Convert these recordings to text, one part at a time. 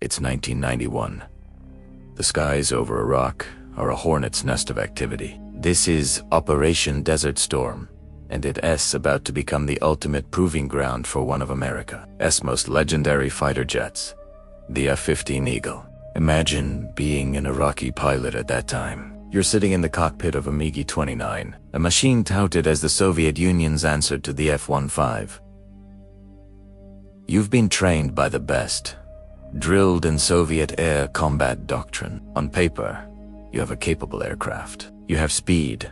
It's 1991. The skies over Iraq are a hornet's nest of activity. This is Operation Desert Storm, and it's about to become the ultimate proving ground for one of America's most legendary fighter jets, the F-15 Eagle. Imagine being an Iraqi pilot at that time. You're sitting in the cockpit of a MiG-29, a machine touted as the Soviet Union's answer to the F-15. You've been trained by the best, drilled in Soviet air combat doctrine. On paper, you have a capable aircraft. You have speed,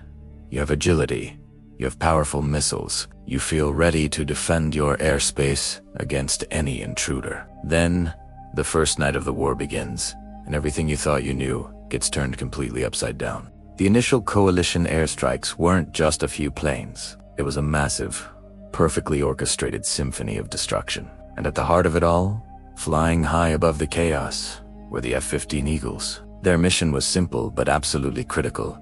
you have agility, you have powerful missiles. You feel ready to defend your airspace against any intruder. Then, the first night of the war begins, and everything you thought you knew gets turned completely upside down. The initial coalition airstrikes weren't just a few planes. It was a massive, perfectly orchestrated symphony of destruction. And at the heart of it all, flying high above the chaos, were the F-15 Eagles. Their mission was simple but absolutely critical: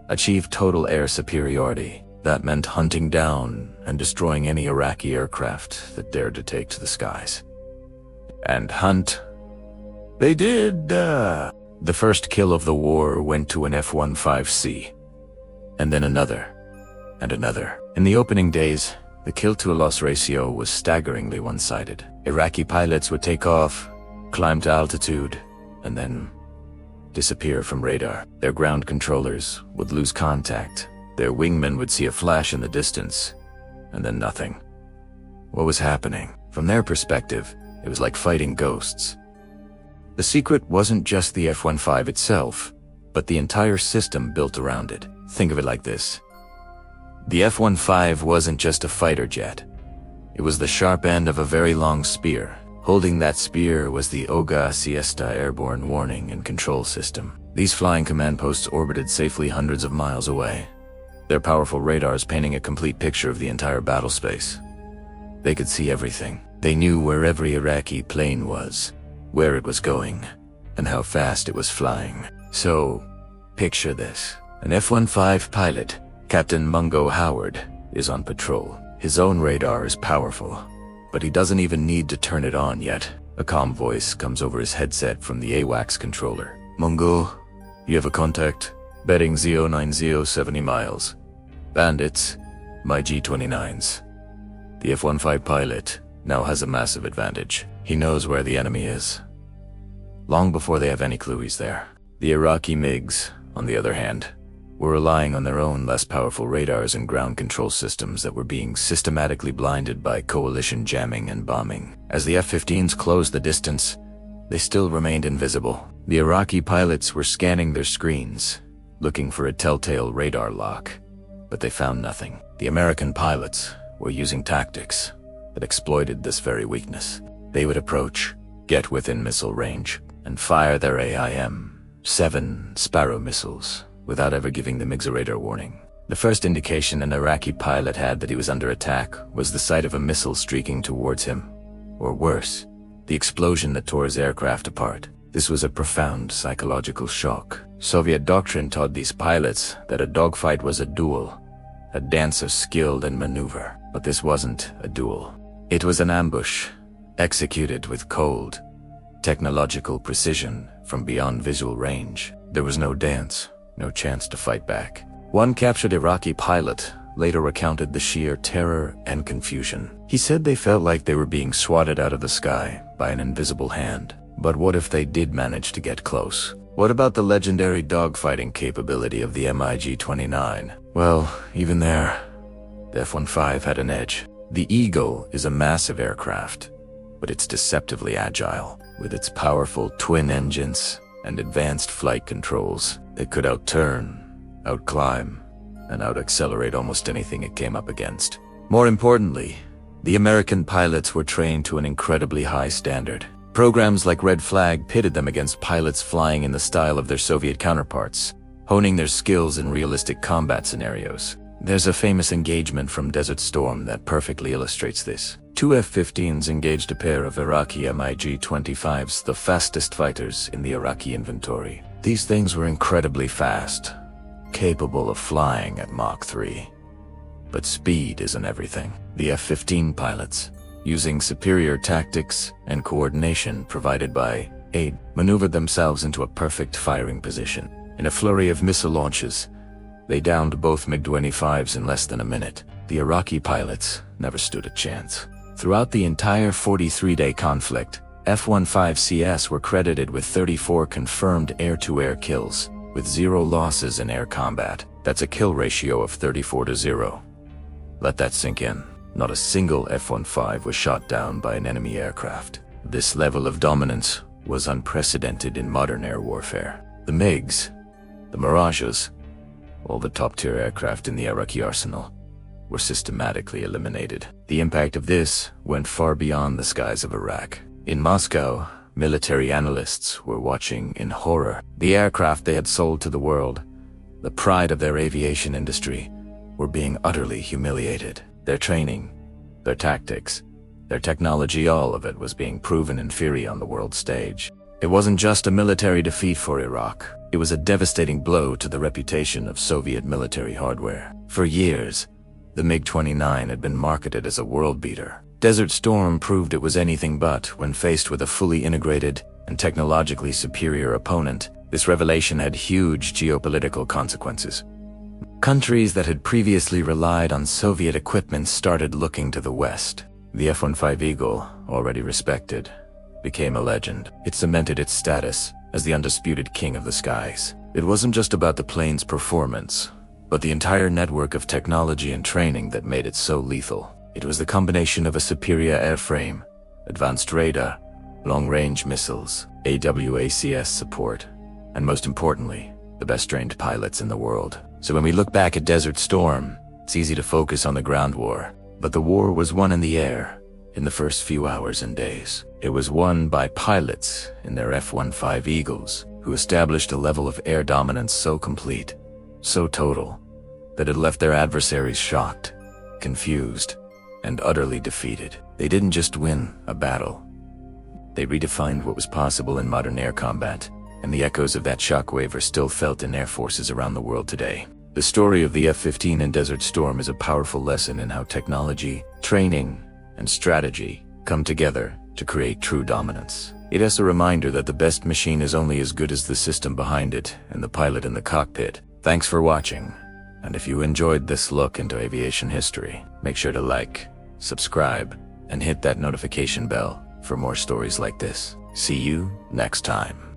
achieve total air superiority. That meant hunting down and destroying any Iraqi aircraft that dared to take to the skies. And hunt they did. The first kill of the war went to an F-15C, and then another, and another. In the opening days, the kill-to-loss ratio was staggeringly one-sided. Iraqi pilots would take off, climb to altitude, and then disappear from radar. Their ground controllers would lose contact. Their wingmen would see a flash in the distance, and then nothing. What was happening? From their perspective, it was like fighting ghosts. The secret wasn't just the F-15 itself, but the entire system built around it. Think of it like this. The F-15 wasn't just a fighter jet. It was the sharp end of a very long spear. Holding that spear was the Oga Siesta airborne warning and control system. These flying command posts orbited safely hundreds of miles away, their powerful radars painting a complete picture of the entire battle space. They could see everything. They knew where every Iraqi plane was, where it was going, and how fast it was flying. So, picture this. An F-15 pilot, Captain Mungo Howard, is on patrol. His own radar is powerful, but he doesn't even need to turn it on yet. A calm voice comes over his headset from the AWACS controller. "Mungo, you have a contact. Bedding 090 70 miles. Bandits, my G-29s." The F-15 pilot now has a massive advantage. He knows where the enemy is, long before they have any clue he's there. The Iraqi MiGs, on the other hand, were relying on their own less powerful radars and ground control systems that were being systematically blinded by coalition jamming and bombing. As the F-15s closed the distance, they still remained invisible. The Iraqi pilots were scanning their screens, looking for a telltale radar lock, but they found nothing. The American pilots were using tactics that exploited this very weakness. They would approach, get within missile range, and fire their AIM-7 Sparrow missiles without ever giving the MiGs a radar warning. The first indication an Iraqi pilot had that he was under attack was the sight of a missile streaking towards him, or worse, the explosion that tore his aircraft apart. This was a profound psychological shock. Soviet doctrine taught these pilots that a dogfight was a duel, a dance of skill and maneuver. But this wasn't a duel. It was an ambush, executed with cold, technological precision from beyond visual range. There was no dance, no chance to fight back. One captured Iraqi pilot later recounted the sheer terror and confusion. He said they felt like they were being swatted out of the sky by an invisible hand. But what if they did manage to get close? What about the legendary dogfighting capability of the MiG-29? Well, even there, the F-15 had an edge. The Eagle is a massive aircraft, but it's deceptively agile. With its powerful twin engines and advanced flight controls, it could outturn, outclimb, and out-accelerate almost anything it came up against. More importantly, the American pilots were trained to an incredibly high standard. Programs like Red Flag pitted them against pilots flying in the style of their Soviet counterparts, honing their skills in realistic combat scenarios. There's a famous engagement from Desert Storm that perfectly illustrates this. Two F-15s engaged a pair of Iraqi MiG-25s, the fastest fighters in the Iraqi inventory. These things were incredibly fast, capable of flying at Mach 3. But speed isn't everything. The F-15 pilots, using superior tactics and coordination provided by F-15 maneuvered themselves into a perfect firing position. In a flurry of missile launches, they downed both MiG-25s in less than a minute. The Iraqi pilots never stood a chance. Throughout the entire 43-day conflict, F-15CS were credited with 34 confirmed air-to-air kills, with 0 losses in air combat. That's a kill ratio of 34-0. Let that sink in. Not a single F-15 was shot down by an enemy aircraft. This level of dominance was unprecedented in modern air warfare. The MiGs, the Mirages, all the top-tier aircraft in the Iraqi arsenal, were systematically eliminated. The impact of this went far beyond the skies of Iraq. In Moscow, military analysts were watching in horror. The aircraft they had sold to the world, the pride of their aviation industry, were being utterly humiliated. Their training, their tactics, their technology, all of it was being proven inferior on the world stage. It wasn't just a military defeat for Iraq. It was a devastating blow to the reputation of Soviet military hardware. For years, the MiG-29 had been marketed as a world beater. Desert Storm proved it was anything but when faced with a fully integrated and technologically superior opponent. This revelation had huge geopolitical consequences. Countries that had previously relied on Soviet equipment started looking to the West. The F-15 Eagle, already respected, became a legend. It cemented its status as the undisputed king of the skies. It wasn't just about the plane's performance, but the entire network of technology and training that made it so lethal. It was the combination of a superior airframe, advanced radar, long-range missiles, AWACS support, and most importantly, the best-trained pilots in the world. So when we look back at Desert Storm, it's easy to focus on the ground war, but the war was won in the air in the first few hours and days. It was won by pilots in their F-15 Eagles, who established a level of air dominance so complete, so total, that it left their adversaries shocked, confused, and utterly defeated. They didn't just win a battle. They redefined what was possible in modern air combat, and the echoes of that shockwave are still felt in air forces around the world today. The story of the F-15 and Desert Storm is a powerful lesson in how technology, training, and strategy come together to create true dominance. It is a reminder that the best machine is only as good as the system behind it and the pilot in the cockpit. Thanks for watching, and if you enjoyed this look into aviation history, make sure to like, subscribe, and hit that notification bell for more stories like this. See you next time.